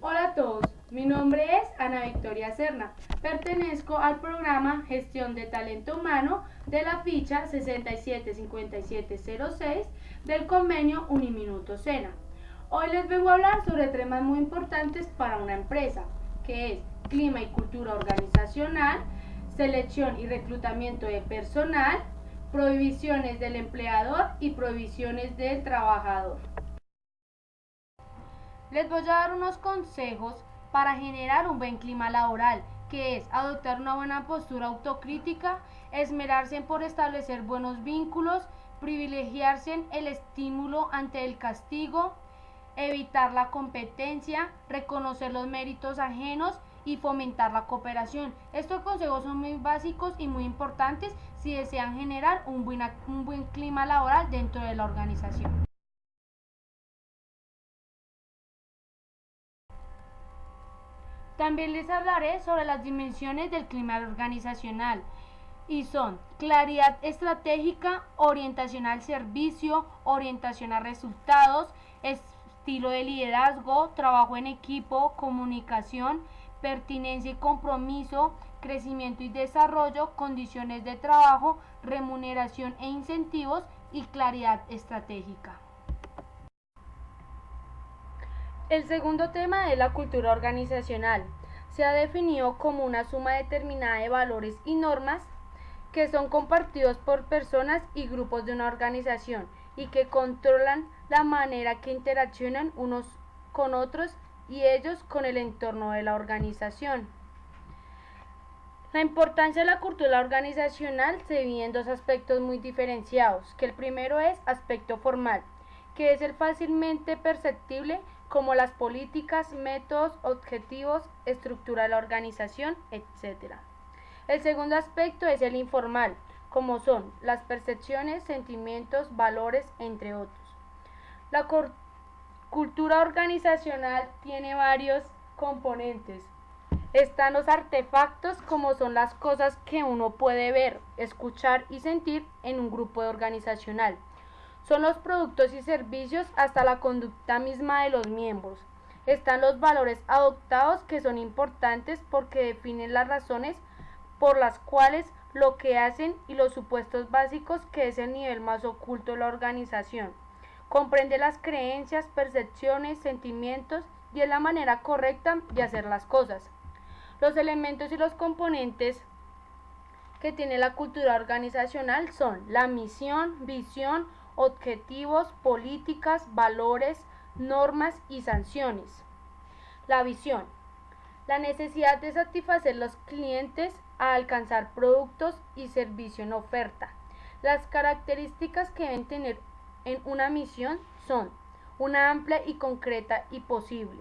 Hola a todos, mi nombre es Ana Victoria Serna. Pertenezco al programa Gestión de Talento Humano de la ficha 675706 del convenio Uniminuto SENA. Hoy les vengo a hablar sobre temas muy importantes para una empresa, que es clima y cultura organizacional, selección y reclutamiento de personal, prohibiciones del empleador y prohibiciones del trabajador. Les voy a dar unos consejos para generar un buen clima laboral, que es adoptar una buena postura autocrítica, esmerarse por establecer buenos vínculos, privilegiarse el estímulo ante el castigo, evitar la competencia, reconocer los méritos ajenos y fomentar la cooperación. Estos consejos son muy básicos y muy importantes si desean generar un buen clima laboral dentro de la organización. También les hablaré sobre las dimensiones del clima organizacional y son claridad estratégica, orientación al servicio, orientación a resultados, estilo de liderazgo, trabajo en equipo, comunicación, pertinencia y compromiso, crecimiento y desarrollo, condiciones de trabajo, remuneración e incentivos y claridad estratégica. El segundo tema es la cultura organizacional. Se ha definido como una suma determinada de valores y normas que son compartidos por personas y grupos de una organización y que controlan la manera que interaccionan unos con otros y ellos con el entorno de la organización. La importancia de la cultura organizacional se divide en dos aspectos muy diferenciados, que el primero es aspecto formal, que es el fácilmente perceptible como las políticas, métodos, objetivos, estructura de la organización, etc. El segundo aspecto es el informal, como son las percepciones, sentimientos, valores, entre otros. La cultura organizacional tiene varios componentes. Están los artefactos, como son las cosas que uno puede ver, escuchar y sentir en un grupo organizacional. Son los productos y servicios hasta la conducta misma de los miembros. Están los valores adoptados, que son importantes porque definen las razones por las cuales lo que hacen y los supuestos básicos, que es el nivel más oculto de la organización. Comprende las creencias, percepciones, sentimientos y es la manera correcta de hacer las cosas. Los elementos y los componentes que tiene la cultura organizacional son la misión, visión, objetivos, políticas, valores, normas y sanciones. La visión. La necesidad de satisfacer los clientes a alcanzar productos y servicios en oferta. Las características que deben tener en una misión son una amplia y concreta y posible.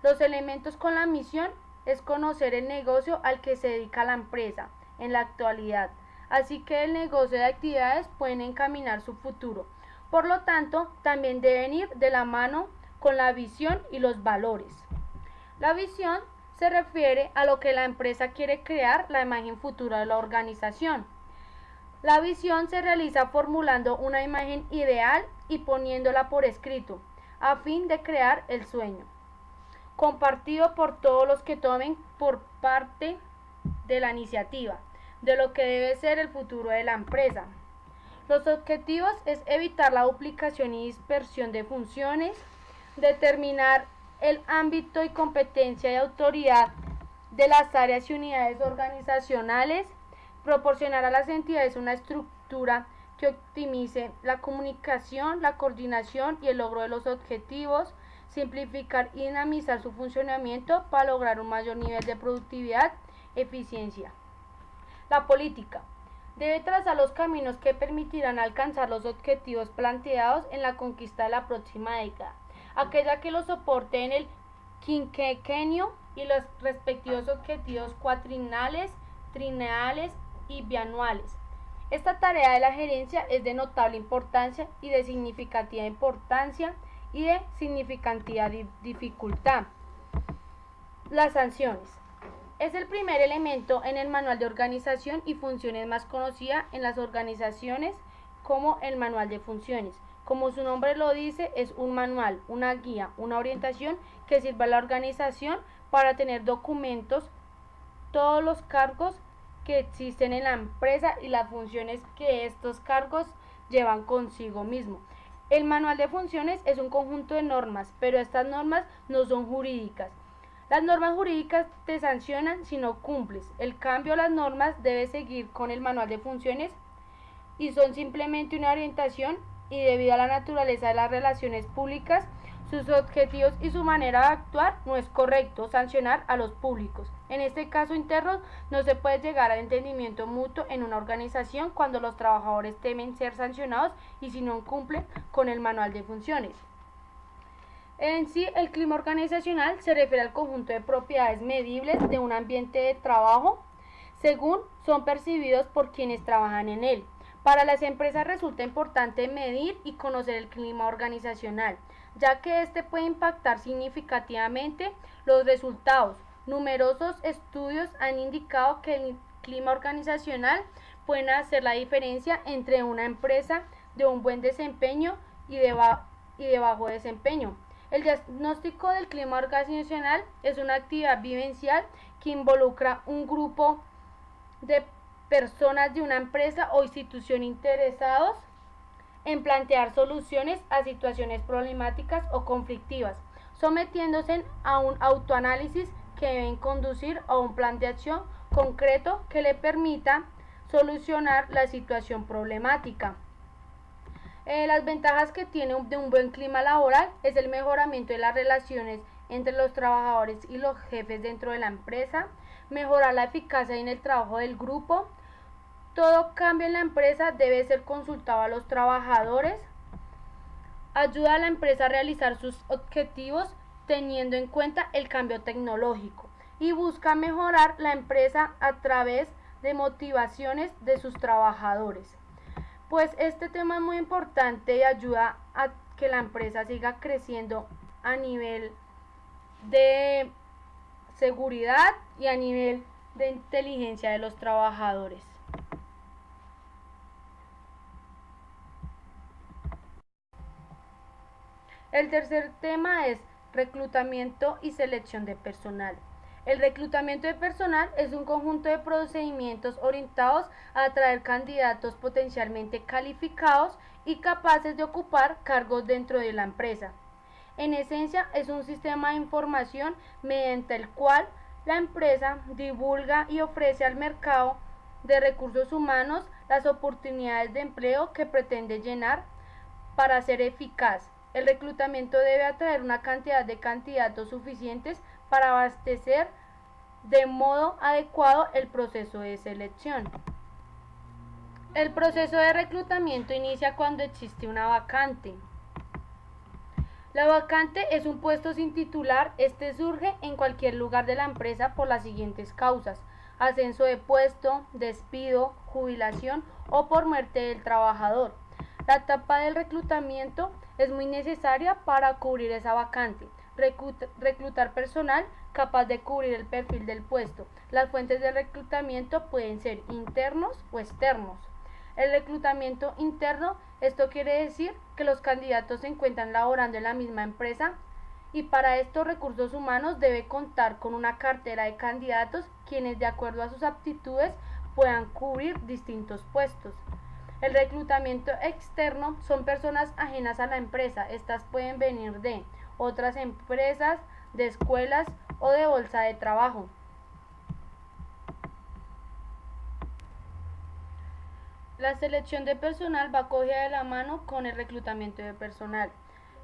Los elementos con la misión es conocer el negocio al que se dedica la empresa en la actualidad, así que el negocio de actividades pueden encaminar su futuro. Por lo tanto, también deben ir de la mano con la visión y los valores. La visión se refiere a lo que la empresa quiere crear, la imagen futura de la organización. La visión se realiza formulando una imagen ideal y poniéndola por escrito, a fin de crear el sueño, compartido por todos los que tomen por parte de la iniciativa, de lo que debe ser el futuro de la empresa. Los objetivos es evitar la duplicación y dispersión de funciones, determinar el ámbito y competencia y autoridad de las áreas y unidades organizacionales, proporcionar a las entidades una estructura que optimice la comunicación, la coordinación y el logro de los objetivos, simplificar y dinamizar su funcionamiento para lograr un mayor nivel de productividad, eficiencia. La política debe trazar los caminos que permitirán alcanzar los objetivos planteados en la conquista de la próxima década, aquella que los soporte en el quinquenio y los respectivos objetivos cuatrienales, trienales y bianuales. Esta tarea de la gerencia es de notable importancia y de significativa importancia y de significativa dificultad. Las sanciones. Es el primer elemento en el manual de organización y funciones más conocida en las organizaciones como el manual de funciones. Como su nombre lo dice, es un manual, una guía, una orientación que sirve a la organización para tener documentos, todos los cargos que existen en la empresa y las funciones que estos cargos llevan consigo mismo. El manual de funciones es un conjunto de normas, pero estas normas no son jurídicas. Las normas jurídicas te sancionan si no cumples. El cambio, las normas debes seguir con el manual de funciones y son simplemente una orientación, y debido a la naturaleza de las relaciones públicas, sus objetivos y su manera de actuar, no es correcto sancionar a los públicos. En este caso interno, no se puede llegar al entendimiento mutuo en una organización cuando los trabajadores temen ser sancionados y si no cumplen con el manual de funciones. En sí, el clima organizacional se refiere al conjunto de propiedades medibles de un ambiente de trabajo según son percibidos por quienes trabajan en él. Para las empresas resulta importante medir y conocer el clima organizacional, ya que este puede impactar significativamente los resultados. Numerosos estudios han indicado que el clima organizacional puede hacer la diferencia entre una empresa de un buen desempeño y de bajo desempeño. El diagnóstico del clima organizacional es una actividad vivencial que involucra un grupo de personas de una empresa o institución interesados en plantear soluciones a situaciones problemáticas o conflictivas, sometiéndose a un autoanálisis que deben conducir a un plan de acción concreto que le permita solucionar la situación problemática. Las ventajas que tiene de un buen clima laboral es el mejoramiento de las relaciones entre los trabajadores y los jefes dentro de la empresa, mejorar la eficacia en el trabajo del grupo. Todo cambio en la empresa debe ser consultado a los trabajadores. Ayuda a la empresa a realizar sus objetivos teniendo en cuenta el cambio tecnológico y busca mejorar la empresa a través de motivaciones de sus trabajadores. Pues este tema es muy importante y ayuda a que la empresa siga creciendo a nivel de seguridad y a nivel de inteligencia de los trabajadores. El tercer tema es reclutamiento y selección de personal. El reclutamiento de personal es un conjunto de procedimientos orientados a atraer candidatos potencialmente calificados y capaces de ocupar cargos dentro de la empresa. En esencia, es un sistema de información mediante el cual la empresa divulga y ofrece al mercado de recursos humanos las oportunidades de empleo que pretende llenar. Para ser eficaz, el reclutamiento debe atraer una cantidad de candidatos suficientes para abastecer de modo adecuado el proceso de selección. El proceso de reclutamiento inicia cuando existe una vacante. La vacante es un puesto sin titular. Este surge en cualquier lugar de la empresa por las siguientes causas: ascenso de puesto, despido, jubilación o por muerte del trabajador. La etapa del reclutamiento es muy necesaria para cubrir esa vacante. Reclutar personal capaz de cubrir el perfil del puesto. Las fuentes de reclutamiento pueden ser internos o externos. El reclutamiento interno, esto quiere decir que los candidatos se encuentran laborando en la misma empresa y para estos recursos humanos debe contar con una cartera de candidatos quienes de acuerdo a sus aptitudes puedan cubrir distintos puestos. El reclutamiento externo son personas ajenas a la empresa. Estas pueden venir de otras empresas, de escuelas o de bolsa de trabajo. La selección de personal va cogida de la mano con el reclutamiento de personal.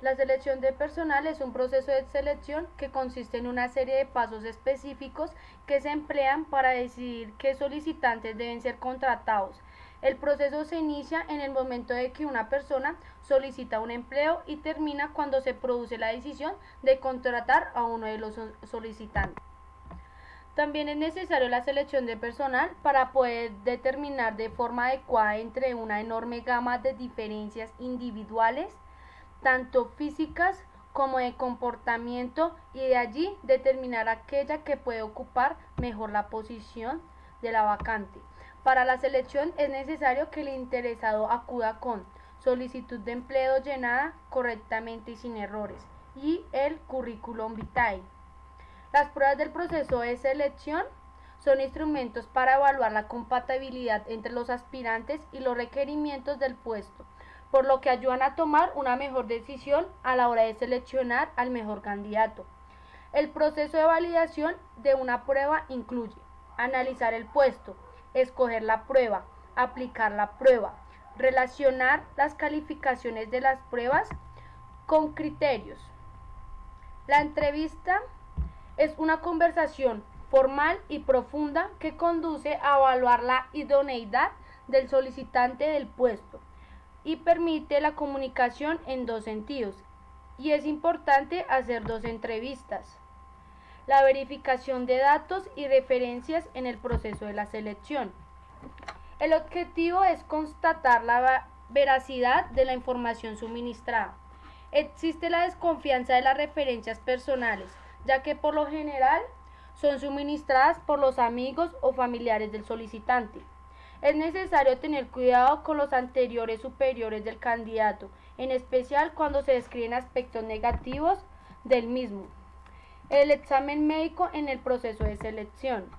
La selección de personal es un proceso de selección que consiste en una serie de pasos específicos que se emplean para decidir qué solicitantes deben ser contratados. El proceso se inicia en el momento de que una persona solicita un empleo y termina cuando se produce la decisión de contratar a uno de los solicitantes. También es necesario la selección de personal para poder determinar de forma adecuada entre una enorme gama de diferencias individuales, tanto físicas como de comportamiento, y de allí determinar aquella que puede ocupar mejor la posición de la vacante. Para la selección es necesario que el interesado acuda con solicitud de empleo llenada correctamente y sin errores, y el currículum vitae. Las pruebas del proceso de selección son instrumentos para evaluar la compatibilidad entre los aspirantes y los requerimientos del puesto, por lo que ayudan a tomar una mejor decisión a la hora de seleccionar al mejor candidato. El proceso de validación de una prueba incluye analizar el puesto, escoger la prueba, aplicar la prueba, relacionar las calificaciones de las pruebas con criterios. La entrevista es una conversación formal y profunda que conduce a evaluar la idoneidad del solicitante del puesto y permite la comunicación en dos sentidos, y es importante hacer dos entrevistas. La verificación de datos y referencias en el proceso de la selección. El objetivo es constatar la veracidad de la información suministrada. Existe la desconfianza de las referencias personales, ya que por lo general son suministradas por los amigos o familiares del solicitante. Es necesario tener cuidado con los anteriores superiores del candidato, en especial cuando se describen aspectos negativos del mismo. El examen médico en el proceso de selección.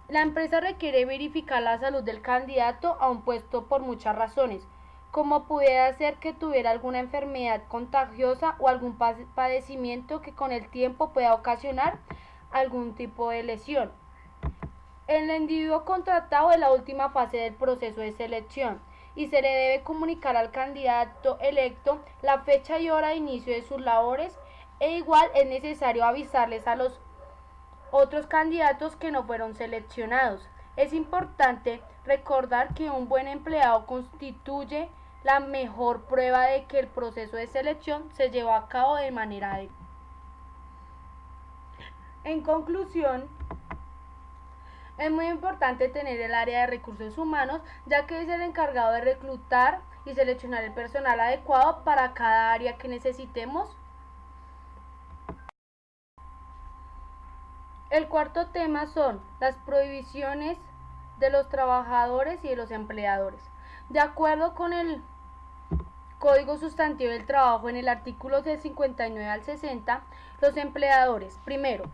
La empresa requiere verificar la salud del candidato a un puesto por muchas razones, como pudiera ser que tuviera alguna enfermedad contagiosa o algún padecimiento que con el tiempo pueda ocasionar algún tipo de lesión. El individuo contratado es la última fase del proceso de selección y se le debe comunicar al candidato electo la fecha y hora de inicio de sus labores, e igual es necesario avisarles a los otros candidatos que no fueron seleccionados. Es importante recordar que un buen empleado constituye la mejor prueba de que el proceso de selección se llevó a cabo de manera adecuada. En conclusión, es muy importante tener el área de recursos humanos, ya que es el encargado de reclutar y seleccionar el personal adecuado para cada área que necesitemos. El cuarto tema son las prohibiciones de los trabajadores y de los empleadores. De acuerdo con el Código Sustantivo del Trabajo, en el artículo de 59 al 60, los empleadores, primero,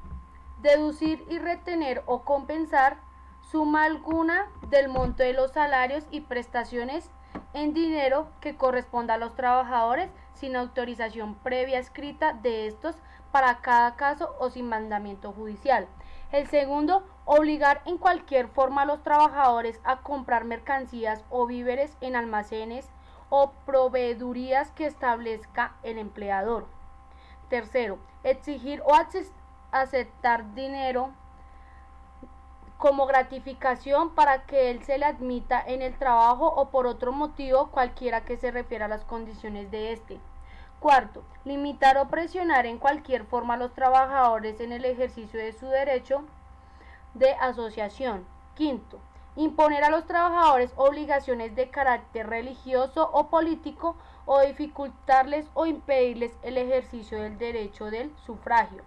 deducir y retener o compensar suma alguna del monto de los salarios y prestaciones en dinero que corresponda a los trabajadores sin autorización previa escrita de estos para cada caso o sin mandamiento judicial. El segundo, obligar en cualquier forma a los trabajadores a comprar mercancías o víveres en almacenes o proveedurías que establezca el empleador. Tercero, exigir o aceptar dinero como gratificación para que él se le admita en el trabajo o por otro motivo cualquiera que se refiera a las condiciones de este. Cuarto, limitar o presionar en cualquier forma a los trabajadores en el ejercicio de su derecho de asociación. Quinto, imponer a los trabajadores obligaciones de carácter religioso o político o dificultarles o impedirles el ejercicio del derecho del sufragio.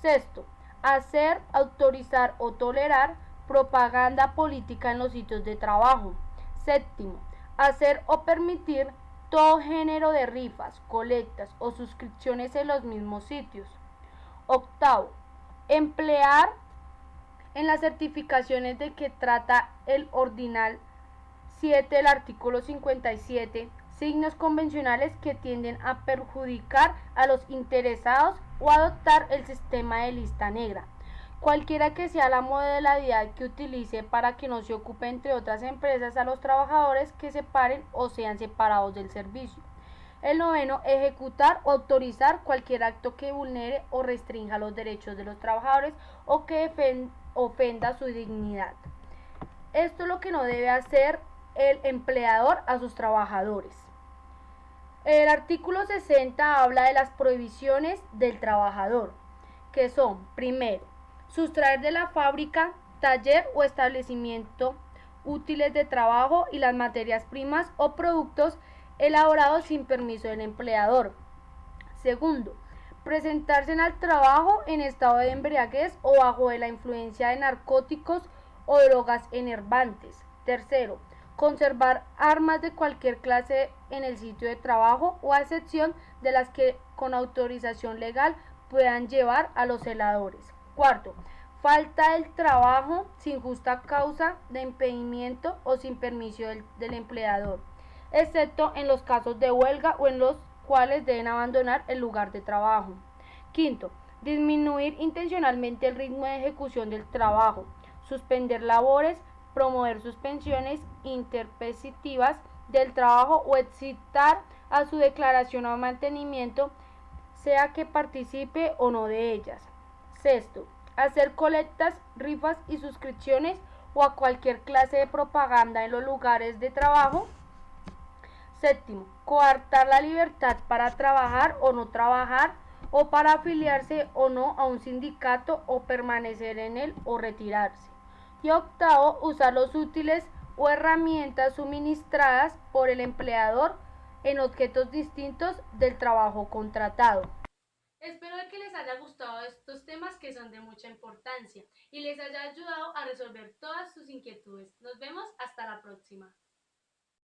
Sexto, hacer, autorizar o tolerar propaganda política en los sitios de trabajo. Séptimo, hacer o permitir todo género de rifas, colectas o suscripciones en los mismos sitios. Octavo, emplear en las certificaciones de que trata el ordinal 7 del artículo 57 signos convencionales que tienden a perjudicar a los interesados o adoptar el sistema de lista negra, cualquiera que sea la modalidad que utilice para que no se ocupe entre otras empresas a los trabajadores que separen o sean separados del servicio. El noveno, ejecutar o autorizar cualquier acto que vulnere o restrinja los derechos de los trabajadores o que ofenda su dignidad. Esto es lo que no debe hacer el empleador a sus trabajadores. El artículo 60 habla de las prohibiciones del trabajador, que son, primero, sustraer de la fábrica, taller o establecimiento útiles de trabajo y las materias primas o productos elaborados sin permiso del empleador. Segundo, presentarse en el trabajo en estado de embriaguez o bajo de la influencia de narcóticos o drogas enervantes. Tercero, conservar armas de cualquier clase en el sitio de trabajo o a excepción de las que con autorización legal puedan llevar a los celadores. Cuarto, falta del trabajo sin justa causa de impedimento o sin permiso del empleador, excepto en los casos de huelga o en los cuales deben abandonar el lugar de trabajo. Quinto, disminuir intencionalmente el ritmo de ejecución del trabajo, suspender labores, promover suspensiones interpositivas del trabajo o excitar a su declaración o mantenimiento, sea que participe o no de ellas. Sexto, hacer colectas, rifas y suscripciones o a cualquier clase de propaganda en los lugares de trabajo. Séptimo, coartar la libertad para trabajar o no trabajar o para afiliarse o no a un sindicato o permanecer en él o retirarse. Y octavo, usar los útiles o herramientas suministradas por el empleador en objetos distintos del trabajo contratado. Espero que les haya gustado estos temas que son de mucha importancia y les haya ayudado a resolver todas sus inquietudes. Nos vemos hasta la próxima.